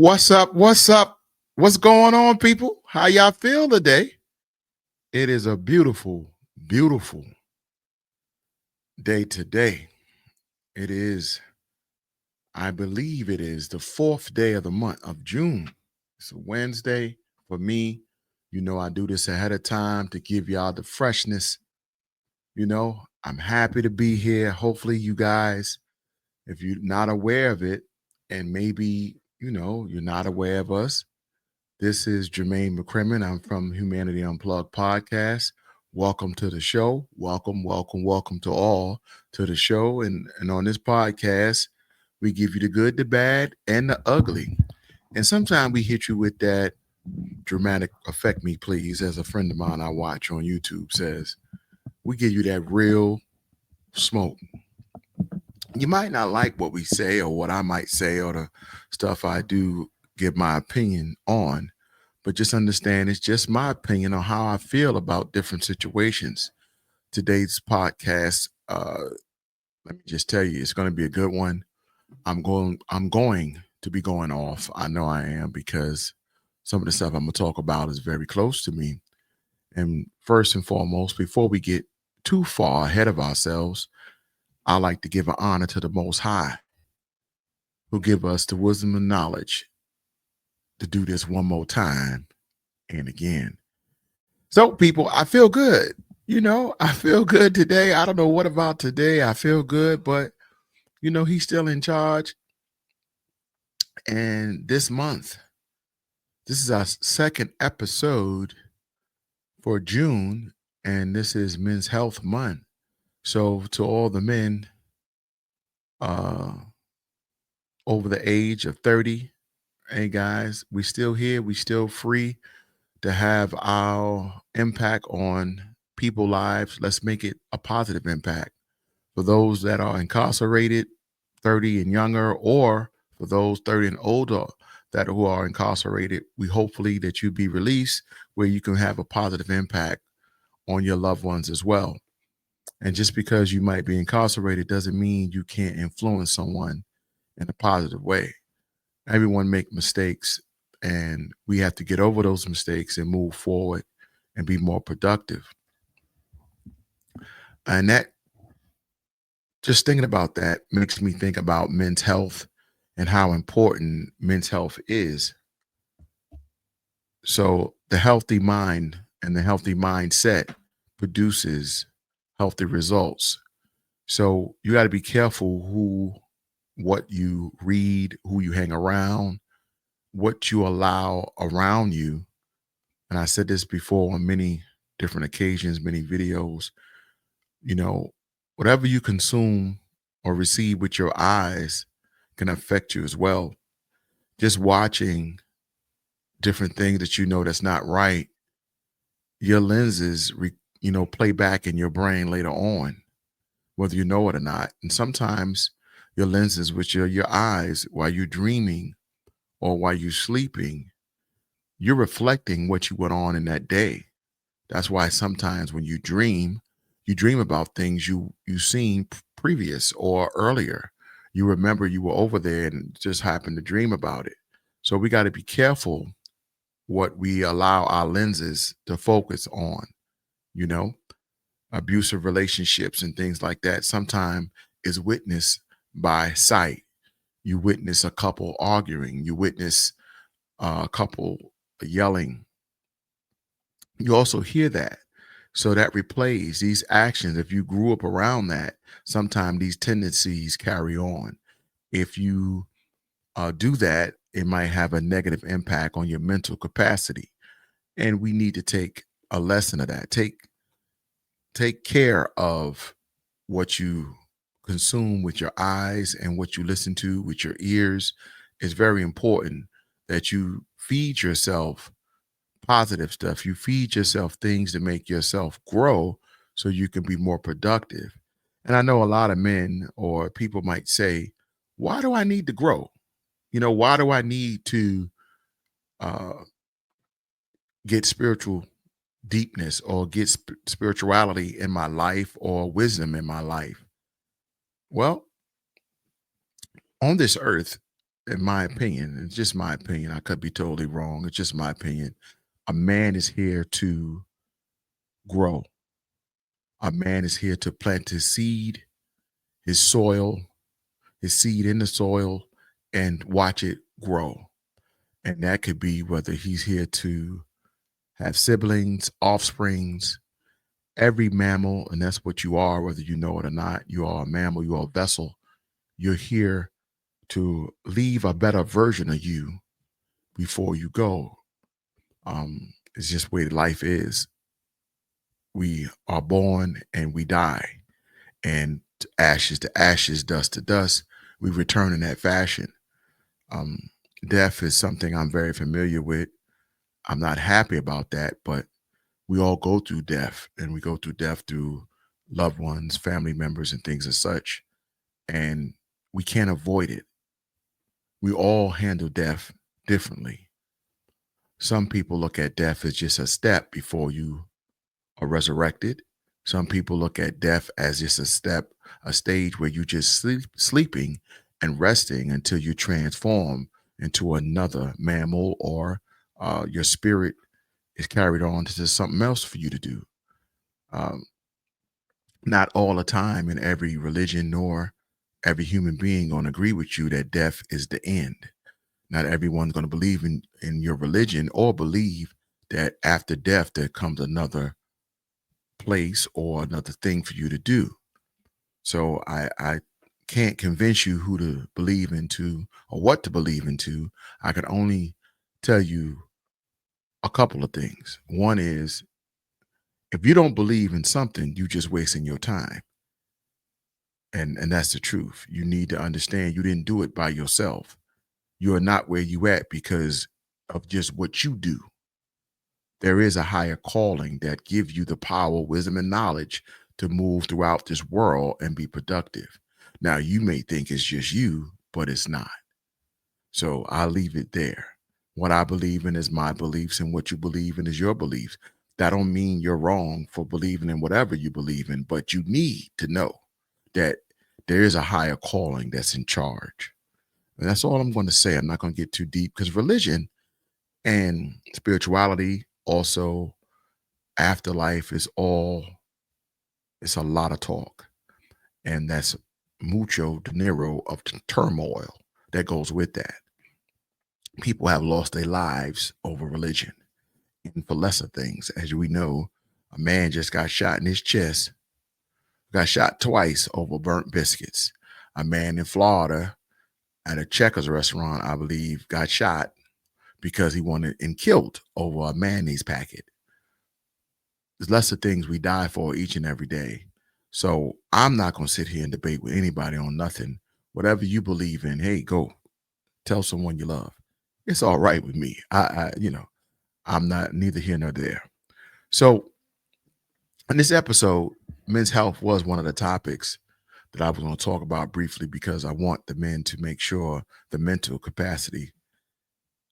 What's up? What's up? What's going on, people? How y'all feel today? It is a beautiful, beautiful day today. It is, I believe it is the fourth day of the month of June. It's a Wednesday for me. I do this ahead of time to give y'all the freshness. I'm happy to be here. Hopefully, you guys, if you're not aware of it, and maybe, you're not aware of us. This is Jermaine McCrimmon. I'm from Humanity Unplugged podcast. Welcome to the show. Welcome, welcome, welcome to all to the show. And on this podcast, we give you the good, the bad, and the ugly. And sometimes we hit you with that dramatic affect me, please, as a friend of mine I watch on YouTube says. We give you that real smoke. You might not like what we say or what I might say or the stuff I do give my opinion on, but just understand it's just my opinion on how I feel about different situations. Today's podcast, let me just tell you, it's going to be a good one. I'm going to be going off. I know I am because some of the stuff I'm going to talk about is very close to me. And first and foremost, before we get too far ahead of ourselves, I like to give an honor to the Most High, who give us the wisdom and knowledge to do this one more time and again. So, people, I feel good. I feel good today. I don't know what about today. I feel good, but he's still in charge. And this month, this is our second episode for June, and this is Men's Health Month. So, to all the men over the age of 30, hey guys, we still here. We still free to have our impact on people's lives. Let's make it a positive impact. For those that are incarcerated, 30 and younger, or for those 30 and older who are incarcerated, we hopefully that you be released where you can have a positive impact on your loved ones as well. And just because you might be incarcerated doesn't mean you can't influence someone in a positive way. Everyone make mistakes, and we have to get over those mistakes and move forward and be more productive. And that, just thinking about that makes me think about men's health and how important men's health is. So the healthy mind and the healthy mindset produces healthy results. So you got to be careful what you read, who you hang around, what you allow around you. And I said this before on many different occasions, many videos, whatever you consume or receive with your eyes can affect you as well. Just watching different things that that's not right, your lenses, play back in your brain later on, whether you know it or not. And sometimes your lenses, which are your eyes, while you're dreaming or while you're sleeping, you're reflecting what you went on in that day. That's why sometimes when you dream about things you seen previous or earlier. You remember you were over there and just happened to dream about it. So we got to be careful what we allow our lenses to focus on. Abusive relationships and things like that sometimes is witnessed by sight. You witness a couple arguing, you witness a couple yelling. You also hear that. So that replays these actions. If you grew up around that, sometimes these tendencies carry on. If you do that, it might have a negative impact on your mental capacity. And we need to take a lesson of that. Take care of what you consume with your eyes and what you listen to with your ears. It's very important that you feed yourself positive stuff. You feed yourself things to make yourself grow so you can be more productive. And I know a lot of men or people might say, why do I need to grow? Why do I need to uh, get spiritual deepness or get spirituality in my life or wisdom in my life? Well, on this earth, in my opinion, it's just my opinion. I could be totally wrong. It's just my opinion. A man is here to grow. A man is here to plant his seed, his soil, his seed in the soil, and watch it grow. And that could be whether he's here to have siblings, offsprings, every mammal, and that's what you are, whether you know it or not. You are a mammal, you are a vessel. You're here to leave a better version of you before you go. It's just the way life is. We are born and we die, and ashes to ashes, dust to dust. We return in that fashion. Um, Death is something I'm very familiar with. I'm not happy about that, but we all go through death, and we go through death through loved ones, family members, and things as such. And we can't avoid it. We all handle death differently. Some people look at death as just a step before you are resurrected. Some people look at death as just a step, a stage where you just sleeping and resting until you transform into another mammal, or your spirit is carried on to something else for you to do. Um, Not all the time in every religion, nor every human being going to agree with you that death is the end. Not everyone's going to believe in your religion, or believe that after death there comes another place or another thing for you to do. So I can't convince you who to believe into or what to believe into. I can only tell you a couple of things. One is, if you don't believe in something, you just wasting your time. And that's the truth. You need to understand you didn't do it by yourself. You are not where you at because of just what you do. There is a higher calling that gives you the power, wisdom, and knowledge to move throughout this world and be productive. Now, you may think it's just you, but it's not. So I'll leave it there. What I believe in is my beliefs, and what you believe in is your beliefs. That don't mean you're wrong for believing in whatever you believe in, but you need to know that there is a higher calling that's in charge. And that's all I'm going to say. I'm not going to get too deep, because religion and spirituality, also afterlife, is all, it's a lot of talk. And that's mucho dinero of turmoil that goes with that. People have lost their lives over religion, and for lesser things. As we know, a man just got shot in his chest, got shot twice over burnt biscuits. A man in Florida at a Checkers restaurant, I believe, got shot because he wanted and killed over a mayonnaise packet. There's lesser things we die for each and every day. So I'm not going to sit here and debate with anybody on nothing. Whatever you believe in, hey, go tell someone you love. It's all right with me. I'm not neither here nor there. So in this episode, men's health was one of the topics that I was going to talk about briefly, because I want the men to make sure the mental capacity,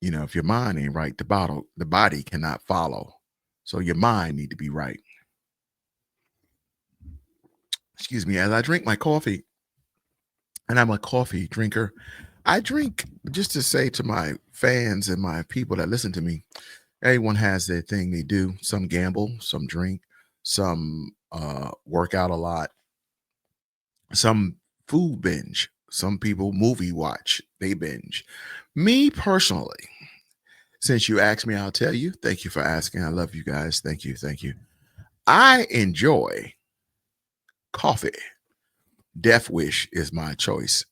if your mind ain't right, the body cannot follow. So your mind need to be right. Excuse me, as I drink my coffee, and I'm a coffee drinker. I drink, just to say to my fans and my people that listen to me, everyone has their thing they do. Some gamble, some drink, some work out a lot, some food binge, some people movie watch, they binge. Me personally, since you asked me, I'll tell you. Thank you for asking. I love you guys. Thank you. Thank you. I enjoy coffee. Death Wish is my choice.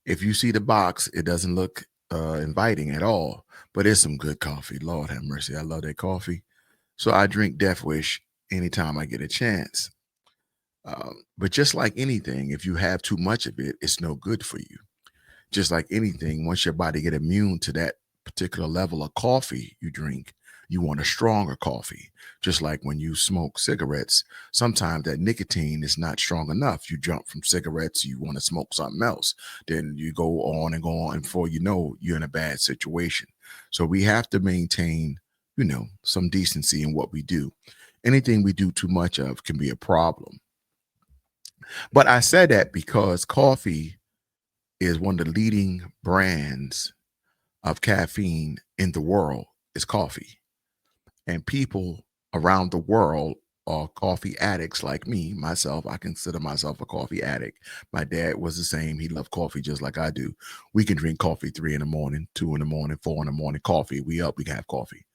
If you see the box, it doesn't look inviting at all, but it's some good coffee. Lord have mercy. I love that coffee. So I drink Death Wish anytime I get a chance. But just like anything, if you have too much of it, it's no good for you. Just like anything, once your body get immune to that particular level of coffee you drink, you want a stronger coffee. Just like when you smoke cigarettes, sometimes that nicotine is not strong enough. You jump from cigarettes, you want to smoke something else. Then you go on and go on, and before you know, you're in a bad situation. So we have to maintain, some decency in what we do. Anything we do too much of can be a problem. But I said that because coffee is one of the leading brands of caffeine in the world is coffee. And people around the world are coffee addicts like me, myself. I consider myself a coffee addict. My dad was the same. He loved coffee just like I do. We can drink coffee 3 in the morning, 2 in the morning, 4 in the morning, coffee. We up, we can have coffee.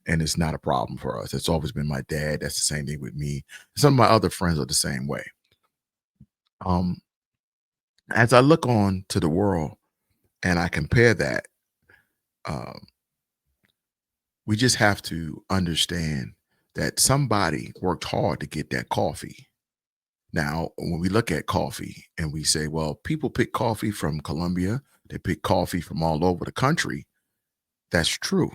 And it's not a problem for us. It's always been my dad. That's the same thing with me. Some of my other friends are the same way. Um, as I look on to the world and I compare that, um, we just have to understand that somebody worked hard to get that coffee. Now, when we look at coffee and we say, well, people pick coffee from Colombia, they pick coffee from all over the country, that's true.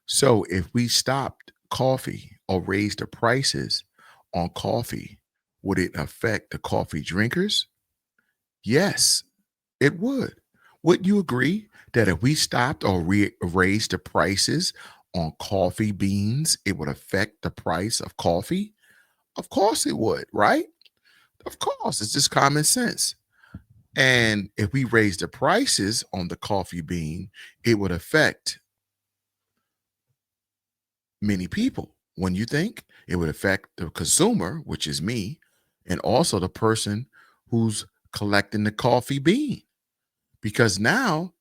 So if we stopped coffee or raised the prices on coffee, would it affect the coffee drinkers? Yes, it would. Would you agree that if we stopped or raised the prices on coffee beans, it would affect the price of coffee? Of course it would, right? Of course, it's just common sense. And if we raise the prices on the coffee bean, it would affect many people. When you think it would affect the consumer, which is me, and also the person who's collecting the coffee bean, because now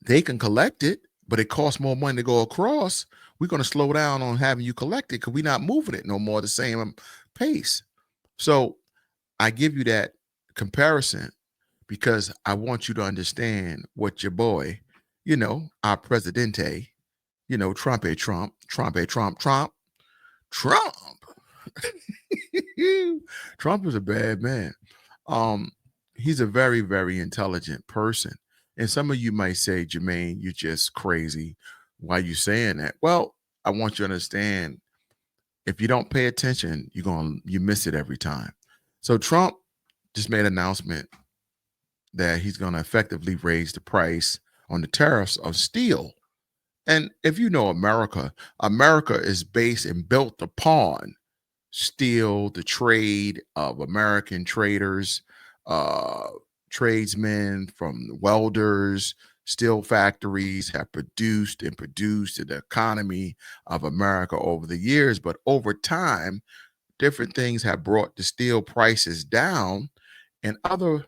they can collect it, but it costs more money to go across. We're going to slow down on having you collect it because we're not moving it no more the same pace. So I give you that comparison because I want you to understand what your boy, our presidente, Trump. Trump is a bad man. Um, he's a very, very intelligent person. And some of you might say, Jermaine, you're just crazy. Why you saying that? Well, I want you to understand if you don't pay attention, you miss it every time. So Trump just made an announcement that he's gonna effectively raise the price on the tariffs of steel. And if you know America, America is based and built upon steel, the trade of American traders, uh, tradesmen from welders, steel factories have produced and produced the economy of America over the years. But over time, different things have brought the steel prices down, and other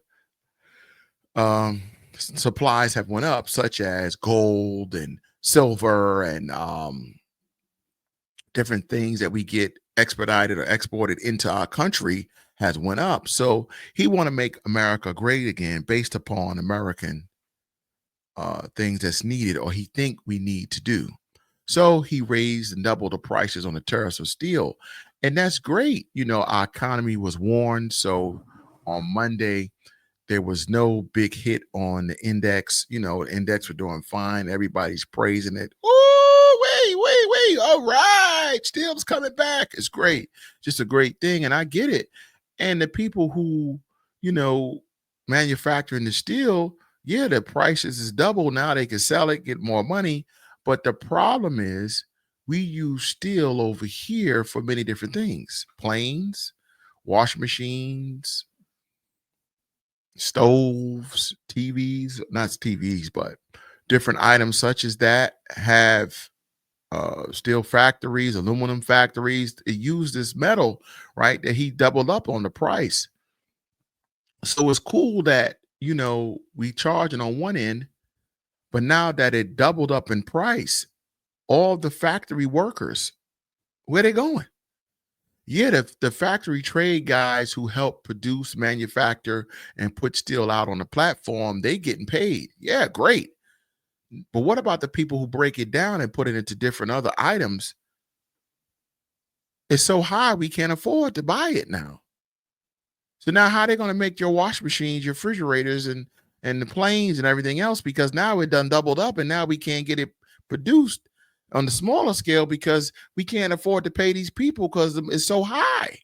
supplies have went up, such as gold and silver and different things that we get expedited or exported into our country has went up. So he want to make America great again based upon American things that's needed or he think we need to do. So he raised and doubled the prices on the tariffs of steel. And that's great. Our economy was warned. So on Monday, there was no big hit on the index. The index were doing fine. Everybody's praising it. Oh, wait. All right. Steel's coming back. It's great. Just a great thing. And I get it. And the people who, you know, manufacturing the steel, yeah, the prices is double. Now they can sell it, get more money. But the problem is we use steel over here for many different things. Planes, wash machines, stoves, TVs, not TVs, but different items such as that have steel factories, aluminum factories. It use this metal, right? That he doubled up on the price. So it's cool that we charging on one end, but now that it doubled up in price, all the factory workers, where they going? Yeah, the factory trade guys who help produce, manufacture, and put steel out on the platform, they getting paid. Yeah, great. But what about the people who break it down and put it into different other items? It's so high we can't afford to buy it now. So now how are they going to make your wash machines, your refrigerators, and the planes and everything else? Because now it done doubled up and now we can't get it produced on the smaller scale because we can't afford to pay these people because it's so high.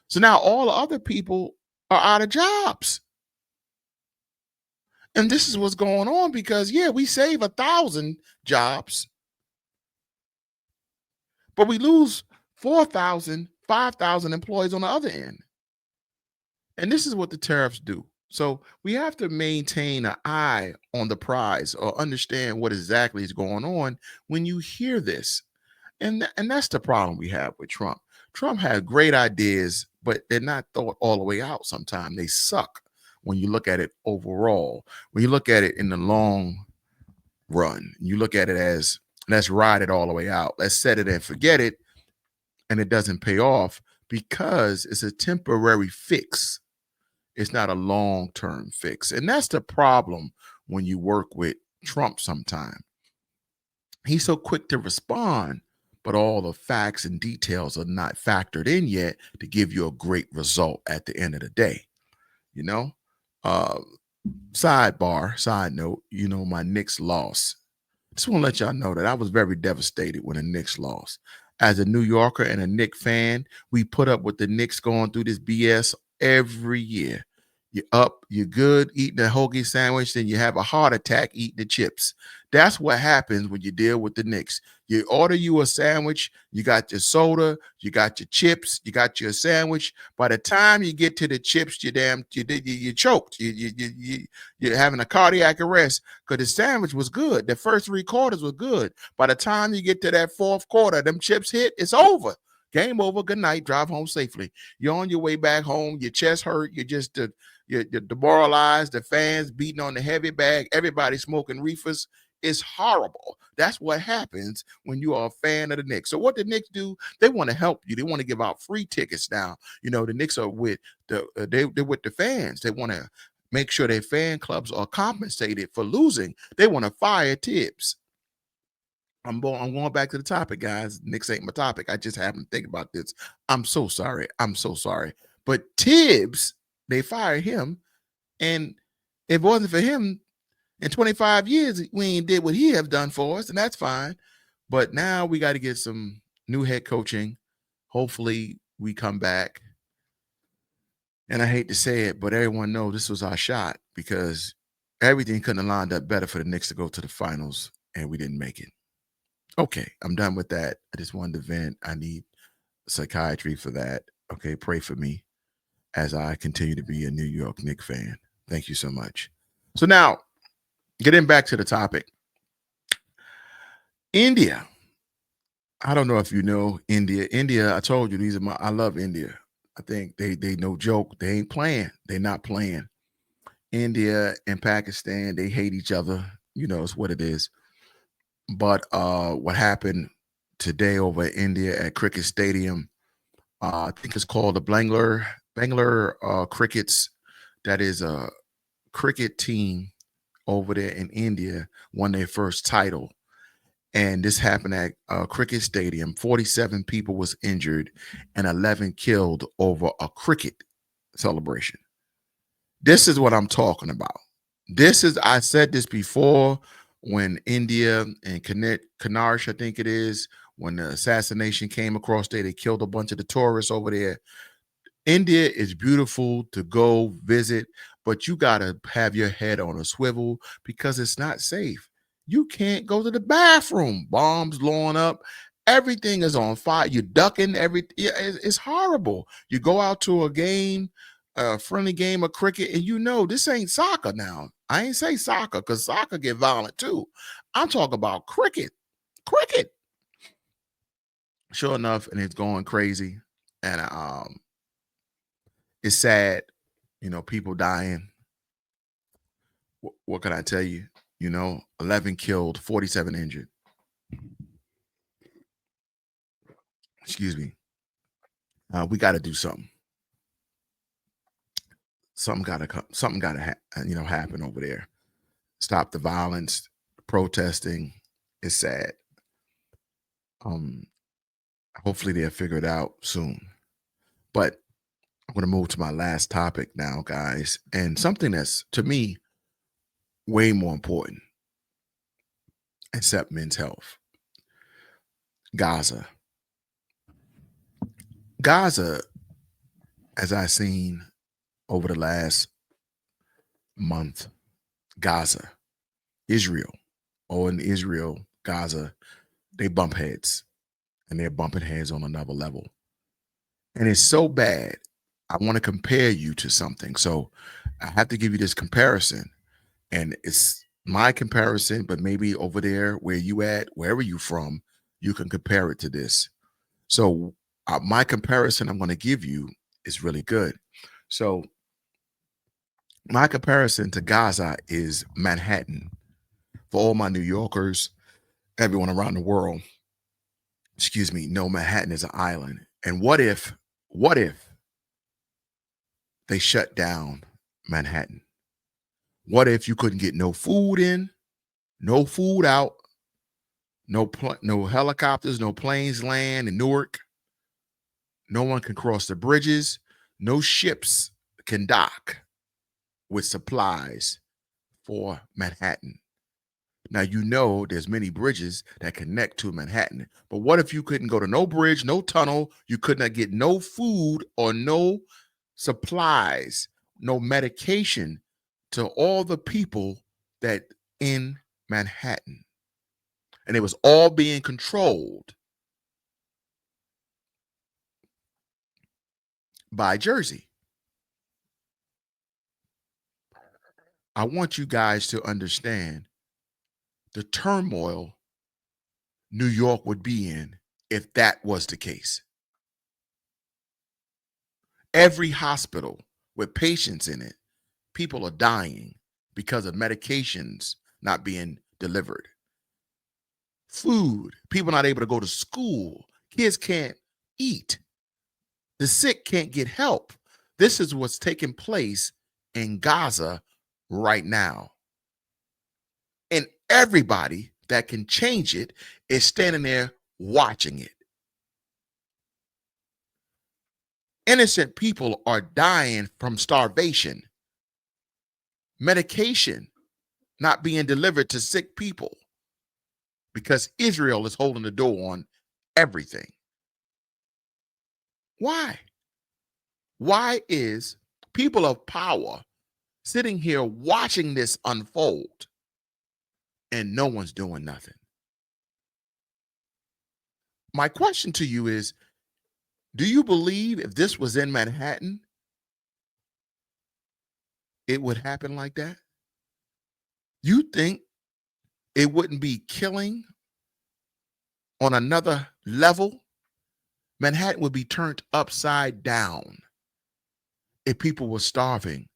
So now all the other people are out of jobs. And this is what's going on because, yeah, we save 1,000 jobs, but we lose 4,000, 5,000 employees on the other end. And this is what the tariffs do. So we have to maintain an eye on the prize or understand what exactly is going on when you hear this. And that's the problem we have with Trump. Trump had great ideas, but they're not thought all the way out sometimes. They suck when you look at it overall. When you look at it in the long run, you look at it as let's ride it all the way out. Let's set it and forget it, and it doesn't pay off because it's a temporary fix. It's not a long-term fix. And that's the problem when you work with Trump sometime. He's so quick to respond, but all the facts and details are not factored in yet to give you a great result at the end of the day. You know, uh, side note, my Knicks lost. Just want to let y'all know that I was very devastated when the Knicks lost. As a New Yorker and a Knicks fan, we put up with the Knicks going through this BS every year. You're up, you're good, eating a hoagie sandwich, then you have a heart attack eating the chips. That's what happens when you deal with the Knicks. You order you a sandwich, you got your soda, you got your chips, you got your sandwich. By the time you get to the chips, you choked. You're having a cardiac arrest because the sandwich was good. The first 3 quarters were good. By the time you get to that fourth quarter, them chips hit, it's over. Game over. Good night. Drive home safely. You're on your way back home. Your chest hurt. You're demoralized. The fans beating on the heavy bag. Everybody smoking reefers. It's horrible. That's what happens when you are a fan of the Knicks. So what the Knicks do, they want to help you. They want to give out free tickets now. The Knicks are with they're with the fans. They want to make sure their fan clubs are compensated for losing. They want to fire Tibbs. I'm going back to the topic, guys. Knicks ain't my topic. I just happened to think about this. I'm so sorry. I'm so sorry. But Tibbs, they fired him, and if it wasn't for him, in 25 years, we ain't did what he have done for us, and that's fine. But now we got to get some new head coaching. Hopefully, we come back. And I hate to say it, but everyone knows this was our shot because everything couldn't have lined up better for the Knicks to go to the finals, and we didn't make it. Okay, I'm done with that. I just wanted to vent. I need psychiatry for that. Okay, pray for me as I continue to be a New York Knicks fan. Thank you so much. So now, getting back to the topic. India. I don't know if you know India. India, I told you I love India. I think they no joke. They ain't playing. They're not playing. India and Pakistan, they hate each other. It's what it is. But what happened today over in India at Cricket Stadium, I think it's called the Bangalore Crickets. That is a cricket team over there in India, won their first title. And this happened at Cricket Stadium. 47 people was injured and 11 killed over a cricket celebration. This is what I'm talking about. I said this before when India and Kanarsh, I think it is, when the assassination came across there, they killed a bunch of the tourists over there. India is beautiful to go visit, but you got to have your head on a swivel because it's not safe. You can't go to the bathroom. Bombs blowing up. Everything is on fire. You're ducking everything. It's horrible. You go out to a game, a friendly game of cricket, and this ain't soccer now. I ain't say soccer because soccer get violent too. I'm talking about cricket. Cricket. Sure enough, and it's going crazy. And it's sad, people dying. What can I tell you? 11 killed, 47 injured. Excuse me. We got to do something. Something got to come. Something got to happen over there. Stop the violence, protesting. It's sad. Hopefully they'll figure it out soon. But I'm going to move to my last topic now, guys, and something that's to me way more important, except men's health. Gaza, as I've seen over the last month, Gaza, Israel, Gaza, they bump heads, and they're bumping heads on another level. And it's so bad. I want to compare you to something. So I have to give you this comparison. And it's my comparison, but maybe over there where you at, wherever you from, you can compare it to this. So my comparison I'm going to give you is really good. So my comparison to Gaza is Manhattan. For all my New Yorkers, everyone around the world, excuse me, no, Manhattan is an island. And what if they shut down Manhattan? What if you couldn't get no food in, no food out, no helicopters, no planes land in Newark, no one can cross the bridges, no ships can dock with supplies for Manhattan. Now, you know there's many bridges that connect to Manhattan, but what if you couldn't go to no bridge, no tunnel, you could not get no food or no supplies, no medication to all the people that in Manhattan? And it was all being controlled by Jersey. I want you guys to understand the turmoil New York would be in if that was the case. Every hospital with patients in it, people are dying because of medications not being delivered. Food, people not able to go to school. Kids can't eat. The sick can't get help. This is what's taking place in Gaza right now. And everybody that can change it is standing there watching it. Innocent people are dying from starvation, medication not being delivered to sick people because Israel is holding the door on everything. Why? Why is people of power sitting here watching this unfold and no one's doing nothing? My question to you is, do you believe if this was in Manhattan, it would happen like that? You think it wouldn't be killing on another level? Manhattan would be turned upside down if people were starving.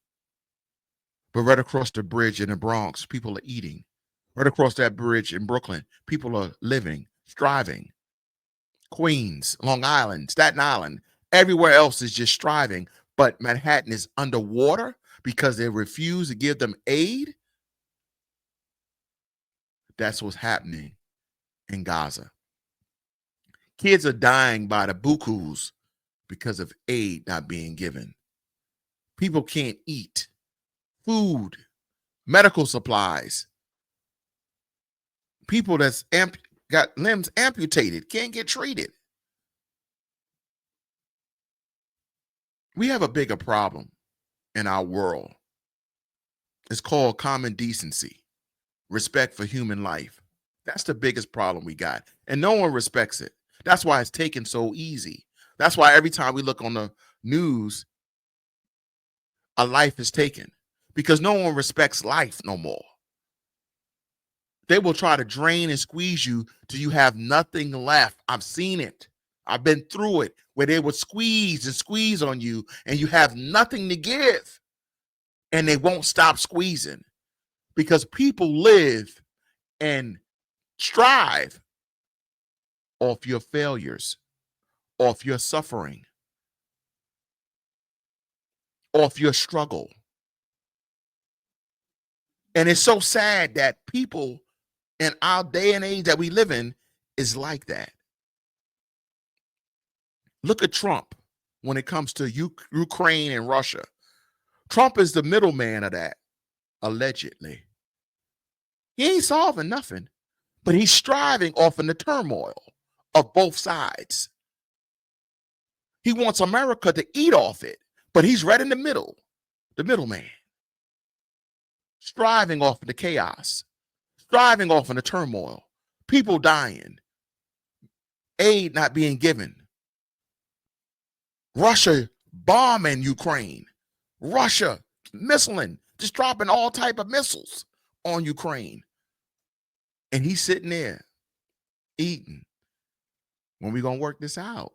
But right across the bridge in the Bronx, people are eating. Right across that bridge in Brooklyn, people are living, striving. Queens, Long Island, Staten Island, everywhere else is just striving. But Manhattan is underwater because they refuse to give them aid. That's what's happening in Gaza. Kids are dying by the bukus because of aid not being given. People can't eat. Food, medical supplies. People that's got limbs amputated can't get treated. We have a bigger problem in our world. It's called common decency, respect for human life. That's the biggest problem we got. And no one respects it. That's why it's taken so easy. That's why every time we look on the news, a life is taken because no one respects life no more. They will try to drain and squeeze you till you have nothing left. I've seen it. I've been through it where they would squeeze and squeeze on you and you have nothing to give. And they won't stop squeezing because people live and strive off your failures, off your suffering, off your struggle. And it's so sad that people in our day and age that we live in is like that. Look at Trump when it comes to Ukraine and Russia. Trump is the middleman of that, allegedly. He ain't solving nothing, but he's striving off in the turmoil of both sides. He wants America to eat off it, but he's right in the middle, the middleman, striving off in the chaos, striving off in the turmoil, people dying, aid not being given, Russia bombing Ukraine, Russia missiling, just dropping all type of missiles on Ukraine. And he's sitting there eating. When we gonna work this out?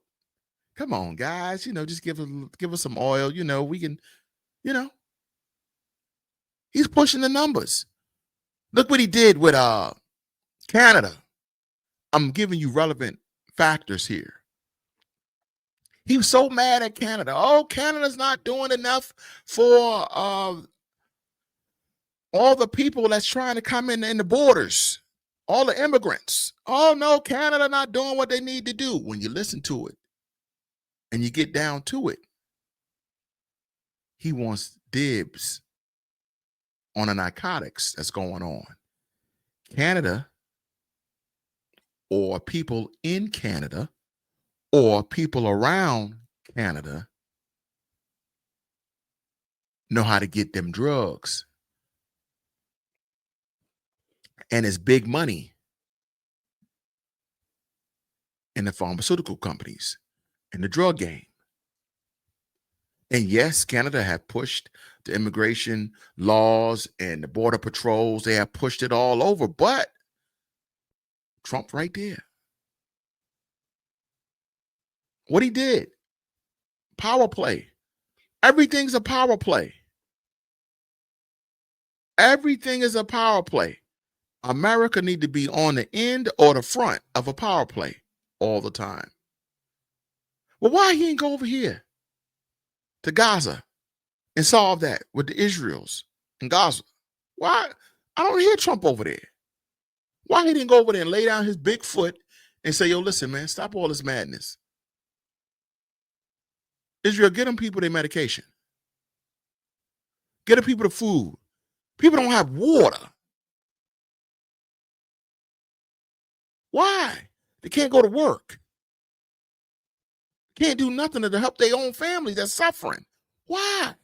Come on, guys. Just give us some oil. We can. You know, he's pushing the numbers. Look what he did with Canada. I'm giving you relevant factors here. He was so mad at Canada. Oh, Canada's not doing enough for all the people that's trying to come in the borders, all the immigrants. Oh, no, Canada not doing what they need to do. When you listen to it and you get down to it, he wants dibs on the narcotics that's going on. Canada, or people in Canada, or people around Canada know how to get them drugs. And it's big money in the pharmaceutical companies, in the drug game. And yes, Canada have pushed the immigration laws and the border patrols. They have pushed it all over, but Trump right there. What he did, power play. Everything's a power play. Everything is a power play. America need to be on the end or the front of a power play all the time. Well, why he ain't go over here to Gaza and solve that with the Israels in Gaza? Why? I don't hear Trump over there. Why he didn't go over there and lay down his big foot and say, yo, listen, man, stop all this madness. Israel, get them people their medication. Get them people the food. People don't have water. Why? They can't go to work. Can't do nothing to help their own family that's suffering. Why?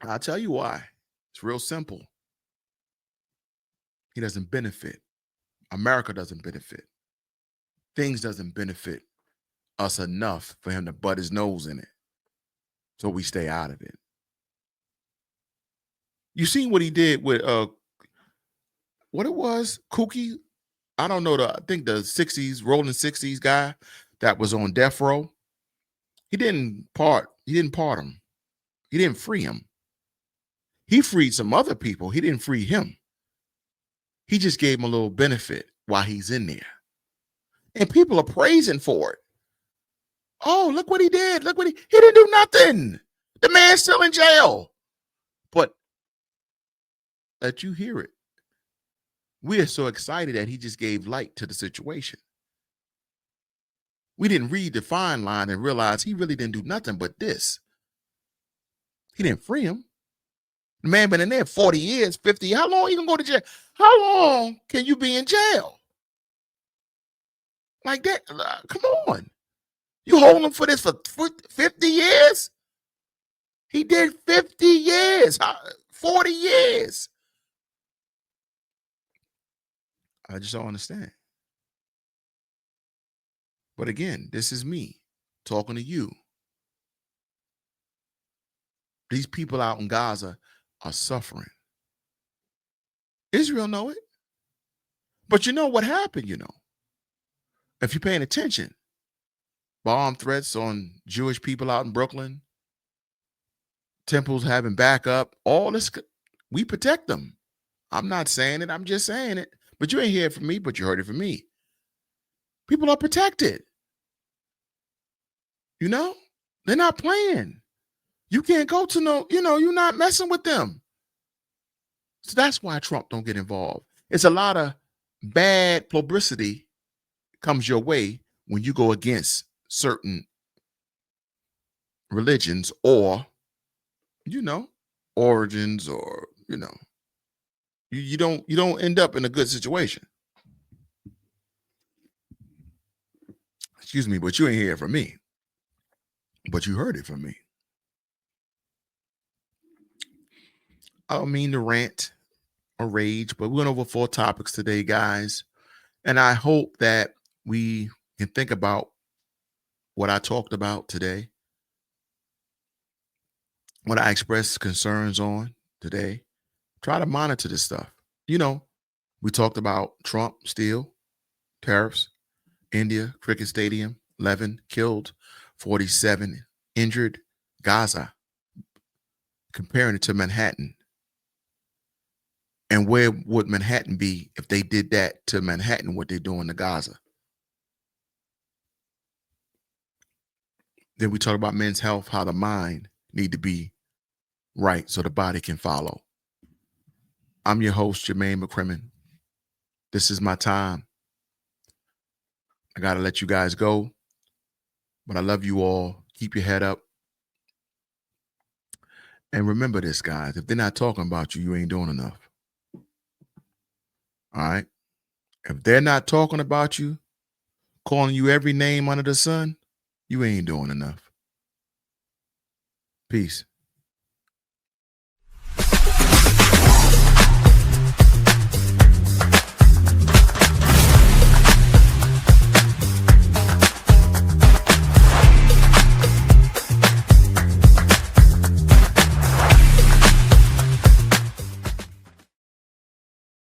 I'll tell you why. It's real simple. He doesn't benefit. America doesn't benefit. Things doesn't benefit us enough for him to butt his nose in it. So we stay out of it. You seen what he did with what it was? Kooky? I don't know, I think the 60s, rolling 60s guy that was on death row. He didn't part him. He didn't free him. He freed some other people. He didn't free him. He just gave him a little benefit while he's in there. And people are praising for it. Oh, look what he did. Look what he didn't do nothing. The man's still in jail. But let you hear it. We are so excited that he just gave light to the situation. We didn't read the fine line and realize he really didn't do nothing but this. He didn't free him. The man been in there 40 years, 50. How long you gonna go to jail? How long can you be in jail? Like that? Come on. You hold him for this for 50 years? He did 50 years, 40 years. I just don't understand. But again, this is me talking to you. These people out in Gaza are suffering. Israel know it. But you know what happened, if you're paying attention. Bomb threats on Jewish people out in Brooklyn. Temples having backup. All this, we protect them. I'm not saying it. I'm just saying it. But you ain't hear it from me, but you heard it from me. People are protected. They're not playing. You can't go to you're not messing with them. So that's why Trump don't get involved. It's a lot of bad publicity comes your way when you go against certain religions or, origins or, you don't end up in a good situation. Excuse me, but you ain't hear it from me. But you heard it from me. I don't mean to rant or rage, but we went over 4 topics today, guys. And I hope that we can think about what I talked about today, what I expressed concerns on today, try to monitor this stuff. You know, we talked about Trump still, tariffs, India, cricket stadium, 11 killed, 47 injured, Gaza, comparing it to Manhattan. And where would Manhattan be if they did that to Manhattan, what they're doing to Gaza? Then we talk about men's health, how the mind need to be right so the body can follow. I'm your host, Jermaine McCrimmon. This is my time. I got to let you guys go, but I love you all. Keep your head up. And remember this, guys. If they're not talking about you, you ain't doing enough. All right? If they're not talking about you, calling you every name under the sun, you ain't doing enough. Peace.